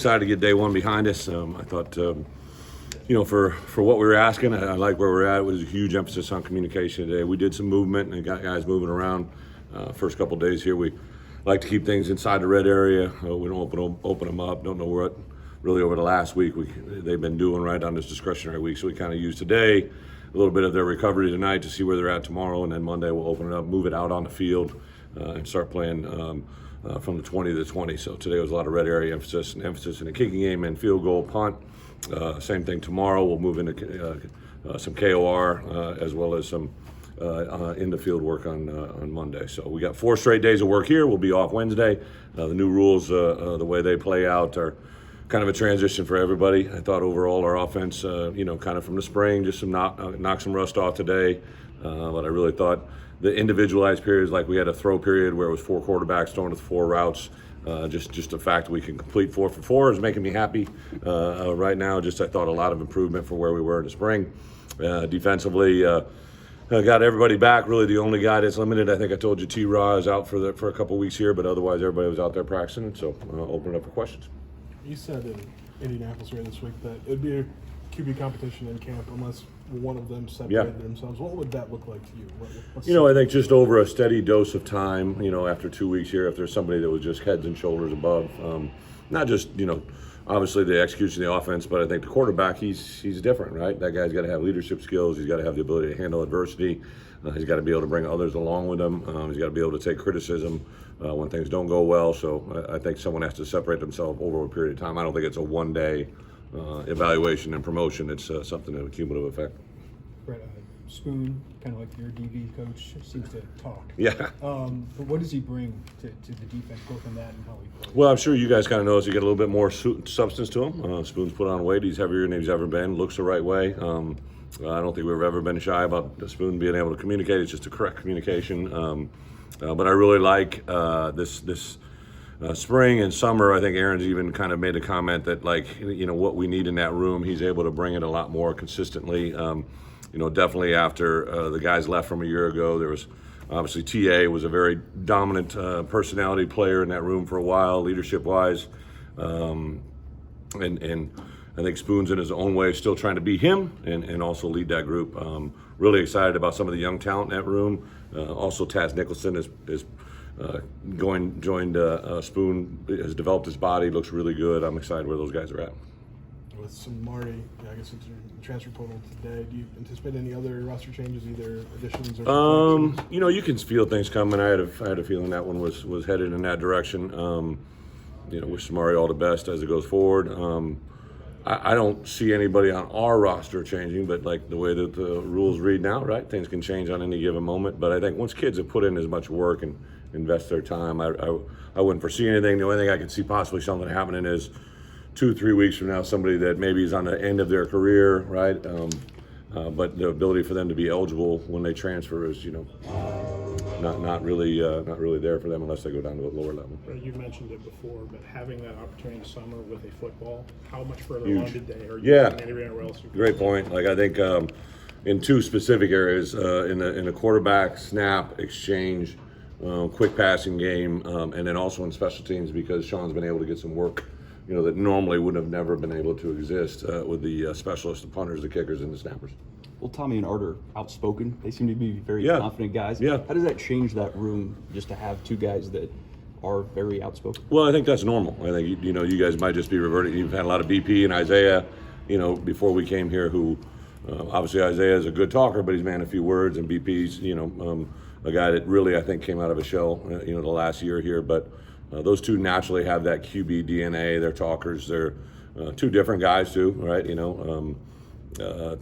excited to get day one behind us. I thought, for what we were asking, I like where we're at. It was a huge emphasis on communication today. We did some movement and got guys moving around. First couple of days here, we like to keep things inside the red area. We don't open them up. Don't know what really over the last week they've been doing right on this discretionary week. So we kind of used today, a little bit of their recovery tonight to see where they're at tomorrow, and then Monday we'll open it up, move it out on the field, and start playing from the 20 to the 20. So today was a lot of red area emphasis in the kicking game and field goal, punt. Same thing tomorrow. We'll move into some KOR as well as some in the field work on Monday. So we got 4 straight days of work here. We'll be off Wednesday. The new rules, the way they play out, are kind of a transition for everybody. I thought overall our offense, kind of from the spring, just knock some rust off today. But I really thought the individualized periods, like we had a throw period where it was 4 quarterbacks throwing with 4 routes. Just the fact that we can complete 4 for 4 is making me happy right now. I thought a lot of improvement for where we were in the spring. Defensively, got everybody back. Really, the only guy that's limited, I think I told you, T-Raw is out for a couple weeks here, but otherwise everybody was out there practicing. And so open it up for questions. You said in Indianapolis earlier this week that it'd be a QB competition in camp unless one of them separated themselves. What would that look like to you? I think just over a steady dose of time, after 2 weeks here, if there's somebody that was just heads and shoulders above, not just, obviously the execution of the offense, but I think the quarterback, he's different, right? That guy's got to have leadership skills. He's got to have the ability to handle adversity. He's got to be able to bring others along with him. He's got to be able to take criticism when things don't go well. So I think someone has to separate themselves over a period of time. I don't think it's a one-day evaluation and promotion. It's something of a cumulative effect. Bret, Spoon, kind of like your DB coach, seems to talk. Yeah. But what does he bring to the defense, both in that and how he plays? Well, I'm sure you guys kind of notice he got a little bit more substance to him. Spoon's put on weight. He's heavier than he's ever been. Looks the right way. I don't think we've ever been shy about Spoon being able to communicate. It's just a correct communication. But I really like this spring and summer. I think Aaron's even kind of made a comment that, what we need in that room, he's able to bring it a lot more consistently. Definitely after the guys left from a year ago, there was obviously TA was a very dominant personality player in that room for a while, leadership-wise. And I think Spoon's in his own way still trying to be him and also lead that group. Really excited about some of the young talent in that room. Also, Taz Nicholson is joined Spoon, has developed his body, looks really good. I'm excited where those guys are at. With some Marty, I guess it's the transfer portal today. Do you anticipate any other roster changes, either additions or you can feel things coming. I had a feeling that one was headed in that direction. Wish Samari all the best as it goes forward. I don't see anybody on our roster changing, but like the way that the rules read now, right? Things can change on any given moment. But I think once kids have put in as much work and invest their time, I wouldn't foresee anything. The only thing I could see possibly something happening is 2-3 weeks from now, somebody that maybe is on the end of their career, right? But the ability for them to be eligible when they transfer is, not really there for them unless they go down to a lower level. You mentioned it before, but having that opportunity in the summer with a football, how much further Huge. along did they? Or anywhere else? Great point. I think in 2 specific areas, in the quarterback snap exchange, quick passing game, and then also in special teams, because Sean's been able to get some work that normally would have never been able to exist with the specialists, the punters, the kickers, and the snappers. Well, Tommy and Art are outspoken. They seem to be very confident guys. Yeah. How does that change that room just to have 2 guys that are very outspoken? Well, I think that's normal. I think, you guys might just be reverting. You've had a lot of BP and Isaiah, before we came here, who obviously Isaiah is a good talker, but he's man a few words, and BP's, a guy that really, I think, came out of a shell, the last year here. But those 2 naturally have that QB DNA. They're talkers. They're 2 different guys too, right?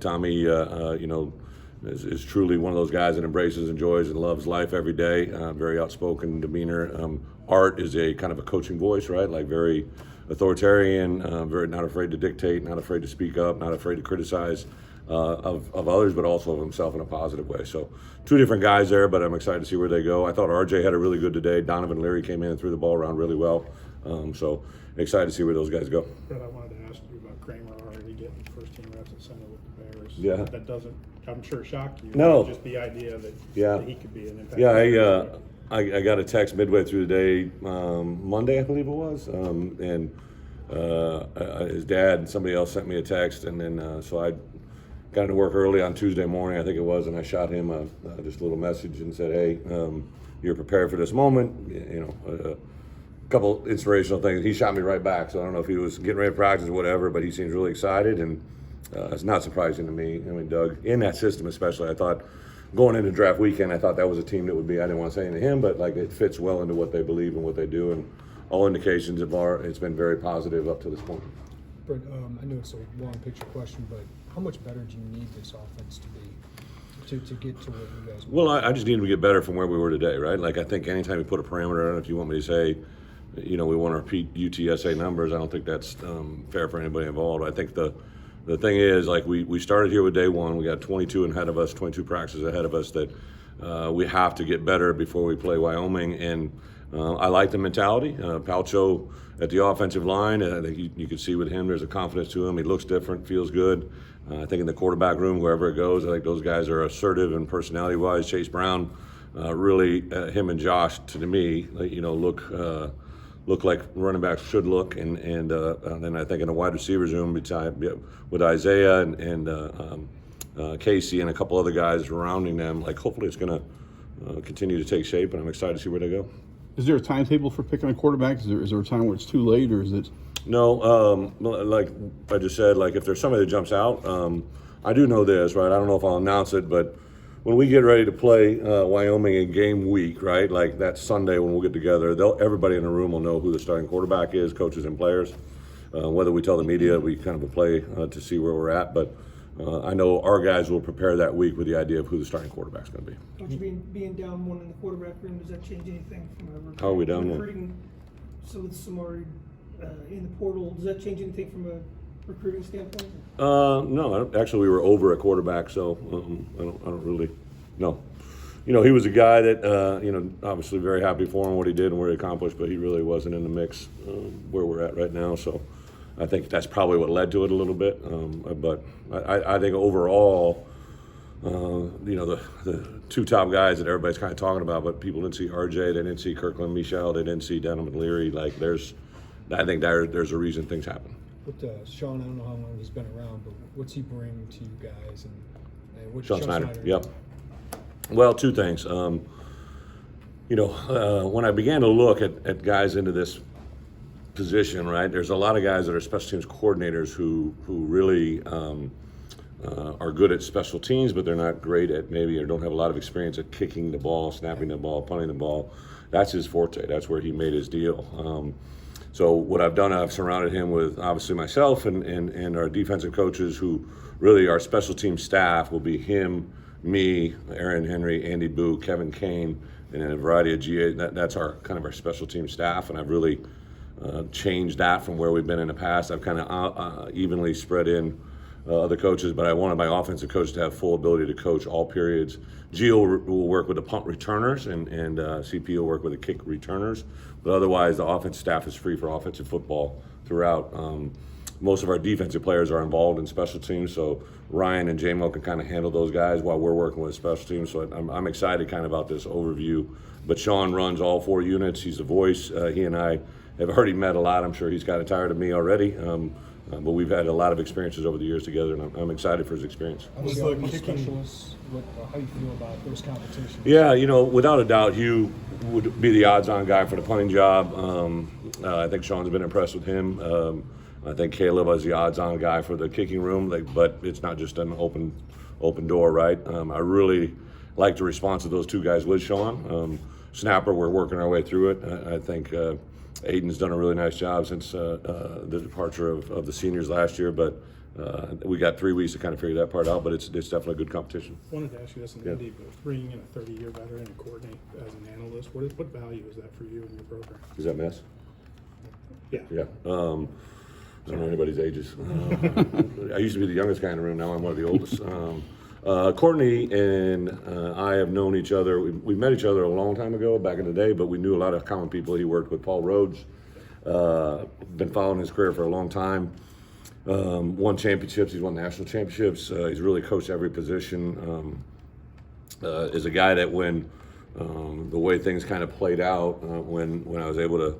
Tommy, is truly one of those guys that embraces, enjoys, and loves life every day. Very outspoken demeanor. Art is a kind of a coaching voice, right? Like very authoritarian, very not afraid to dictate, not afraid to speak up, not afraid to criticize of others, but also of himself in a positive way. So 2 different guys there, but I'm excited to see where they go. I thought RJ had a really good today. Donovan Leary came in and threw the ball around really well. So excited to see where those guys go. But I wanted to ask you about Kramer already getting first team reps at center with the Bears. Yeah. That doesn't, I'm sure, shock you. No. Just the idea that, that he could be an impact. Yeah, I got a text midway through the day, Monday, I believe it was, and his dad and somebody else sent me a text, and then so I got into work early on Tuesday morning, I think it was, and I shot him just a little message and said, hey, you're prepared for this moment, a couple inspirational things. He shot me right back, so I don't know if he was getting ready to practice or whatever, but he seems really excited, and it's not surprising to me. I mean, Doug, in that system especially, I thought going into draft weekend, I thought that was a team that would be, I didn't want to say anything to him, but like it fits well into what they believe and what they do, and all indications it's been very positive up to this point. Brett, I know it's a long picture question, but how much better do you need this offense to be to get to where you guys Well, I just need to get better from where we were today, right? Like, I think anytime you put a parameter on it, if you want me to say, we want to repeat UTSA numbers, I don't think that's fair for anybody involved. I think the thing is, like, we started here with day one. We got 22 ahead of us, 22 practices ahead of us that we have to get better before we play Wyoming. And I like the mentality. Palcho at the offensive line, I think you can see with him, there's a confidence to him. He looks different, feels good. I think in the quarterback room, wherever it goes, I think those guys are assertive and personality-wise. Chase Brown, really, him and Josh, to me, look like running backs should look. And then I think in the wide receivers room, with Isaiah and Casey and a couple other guys surrounding them, like hopefully it's going to continue to take shape, and I'm excited to see where they go. Is there a timetable for picking a quarterback? Is there a time where it's too late, or is it? No, like I just said, like if there's somebody that jumps out, I do know this, right? I don't know if I'll announce it, but when we get ready to play Wyoming in game week, right? Like that Sunday when we'll get together, everybody in the room will know who the starting quarterback is, coaches and players. Whether we tell the media, we kind of play to see where we're at, but I know our guys will prepare that week with the idea of who the starting quarterback's going to be. Coach, being down one in the quarterback room, does that change anything from a How are we down one? recruiting? So with some more in the portal, does that change anything from a recruiting standpoint? No, actually we were over at quarterback, so I don't really, no. He was a guy that, obviously very happy for him, what he did and what he accomplished, but he really wasn't in the mix where we're at right now. So I think that's probably what led to it a little bit. But I think overall, the two top guys that everybody's kind of talking about, but people didn't see RJ, they didn't see Kirkland Michelle, they didn't see Denham and Leary. Like I think there's a reason things happen. With Sean, I don't know how long he's been around, but what's he bring to you guys? And what's Sean Snyder. Yep. Well, two things. When I began to look at guys into this position, right, there's a lot of guys that are special teams coordinators who really are good at special teams, but they're not great at or don't have a lot of experience at kicking the ball, snapping the ball, punting the ball. That's his forte. That's where he made his deal. So what I've done, I've surrounded him with obviously myself and our defensive coaches, who really our special team staff will be him, me, Aaron Henry, Andy Boo, Kevin Kane, and then a variety of GA. That's our kind of our special team staff, and I've really changed that from where we've been in the past. I've kind of evenly spread in other coaches, but I wanted my offensive coach to have full ability to coach all periods. Gio will work with the punt returners, and CP will work with the kick returners. But otherwise, the offensive staff is free for offensive football throughout. Most of our defensive players are involved in special teams, so Ryan and J-Mo can kind of handle those guys while we're working with special teams. So I'm excited kind of about this overview. But Sean runs all 4 units. He's the voice. He and I have already met a lot. I'm sure he's kind of tired of me already. But we've had a lot of experiences over the years together, and I'm excited for his experience. Was the kicking specialists? How do you feel about those competitions? Yeah, without a doubt, Hugh would be the odds-on guy for the punting job. I think Sean's been impressed with him. I think Caleb was the odds-on guy for the kicking room, but it's not just an open door, right? I really like the response of those two guys with Sean. Snapper, we're working our way through it. I think Aiden's done a really nice job since the departure of the seniors last year, but we got 3 weeks to kind of figure that part out, but it's definitely a good competition. I wanted to ask you this in Indy, but bringing in a 30-year veteran and coordinate as an analyst, what value is that for you and your program? Is that mess? Yeah. Yeah. I don't know anybody's ages. I used to be the youngest guy in the room. Now I'm one of the oldest. Courtney and I have known each other. We met each other a long time ago, back in the day, but we knew a lot of common people. He worked with Paul Rhodes. Been following his career for a long time. Won championships. He's won national championships. He's really coached every position. Is a guy that when the way things kind of played out, when I was able to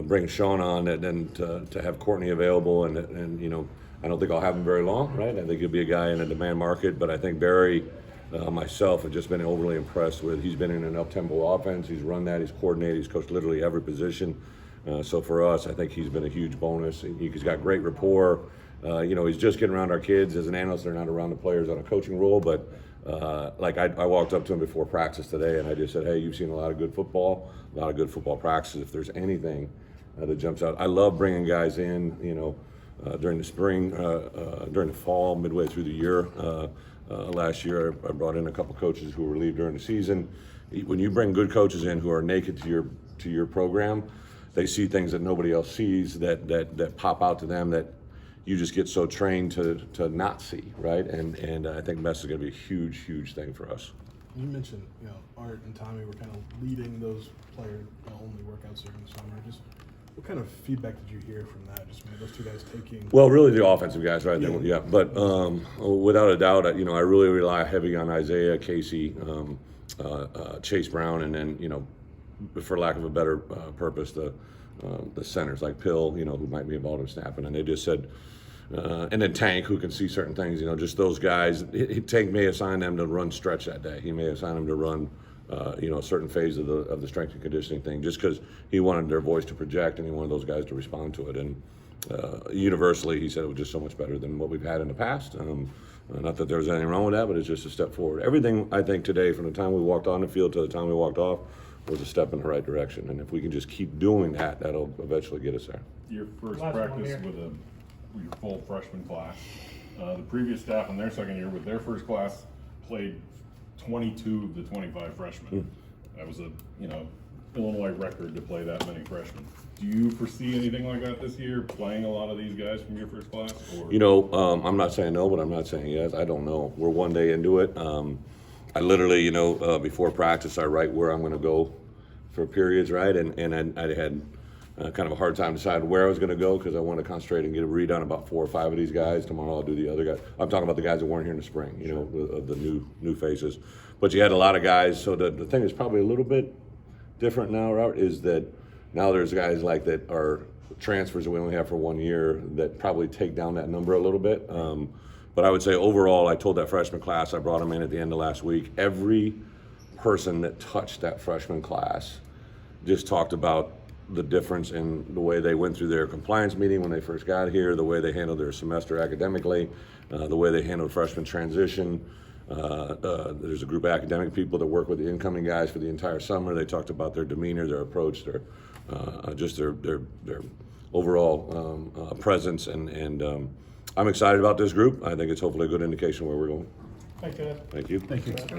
bring Sean on and then to have Courtney available and you know, I don't think I'll have him very long, right? I think he'll be a guy in a demand market, but I think Barry, myself, have just been overly impressed with. He's been in an up-tempo offense. He's run that. He's coordinated. He's coached literally every position. So for us, I think he's been a huge bonus. He's got great rapport. You know, he's just getting around our kids. As an analyst, they're not around the players on a coaching role, but like I walked up to him before practice today and I just said, hey, you've seen a lot of good football practices. If there's anything that jumps out, I love bringing guys in, you know, during the spring, during the fall, midway through the year. Last year, I brought in a couple coaches who were relieved during the season. When you bring good coaches in who are naked to your program, they see things that nobody else sees that pop out to them that you just get so trained to not see, right? And I think Mess is going to be a huge thing for us. You mentioned, you know, Art and Tommy were kind of leading those player-only workouts during the summer. Just what kind of feedback did you hear from that? Just those two guys taking. Well, really the offensive guys, right? Yeah. Yeah. But without a doubt, you know, I really rely heavy on Isaiah, Casey, Chase Brown, and then, you know, for lack of a better purpose, the centers like Pill, you know, who might be involved in snapping, and they just said. And then Tank, who can see certain things, you know, just those guys. Tank may assign them to run stretch that day. He may assign them to run, you know, a certain phase of the strength and conditioning thing, just because he wanted their voice to project and he wanted those guys to respond to it. And universally, he said it was just so much better than what we've had in the past. Not that there was anything wrong with that, but it's just a step forward. Everything I think today, from the time we walked on the field to the time we walked off, was a step in the right direction. And if we can just keep doing that, that'll eventually get us there. Your first Last one practice here. with your full freshman class. The previous staff in their second year with their first class played 22 of the 25 freshmen. That was a, you know, Illinois record to play that many freshmen. Do you foresee anything like that this year, playing a lot of these guys from your first class? Or? You know, I'm not saying no, but I'm not saying yes. I don't know. We're one day into it. I literally, you know, before practice, I write where I'm going to go for periods, right? And I had kind of a hard time deciding where I was going to go because I want to concentrate and get a read on about 4 or 5 of these guys. Tomorrow I'll do the other guys. I'm talking about the guys that weren't here in the spring, you know, of the new faces. But you had a lot of guys. So the thing is probably a little bit different now, Robert, is that now there's guys like that are transfers that we only have for 1 year that probably take down that number a little bit. But I would say overall, I told that freshman class, I brought them in at the end of last week, every person that touched that freshman class just talked about the difference in the way they went through their compliance meeting when they first got here, the way they handled their semester academically, the way they handled freshman transition. There's a group of academic people that work with the incoming guys for the entire summer. They talked about their demeanor, their approach, their overall presence, and I'm excited about this group. I think it's hopefully a good indication where we're going. Thanks, guys. Thank you. Thank you.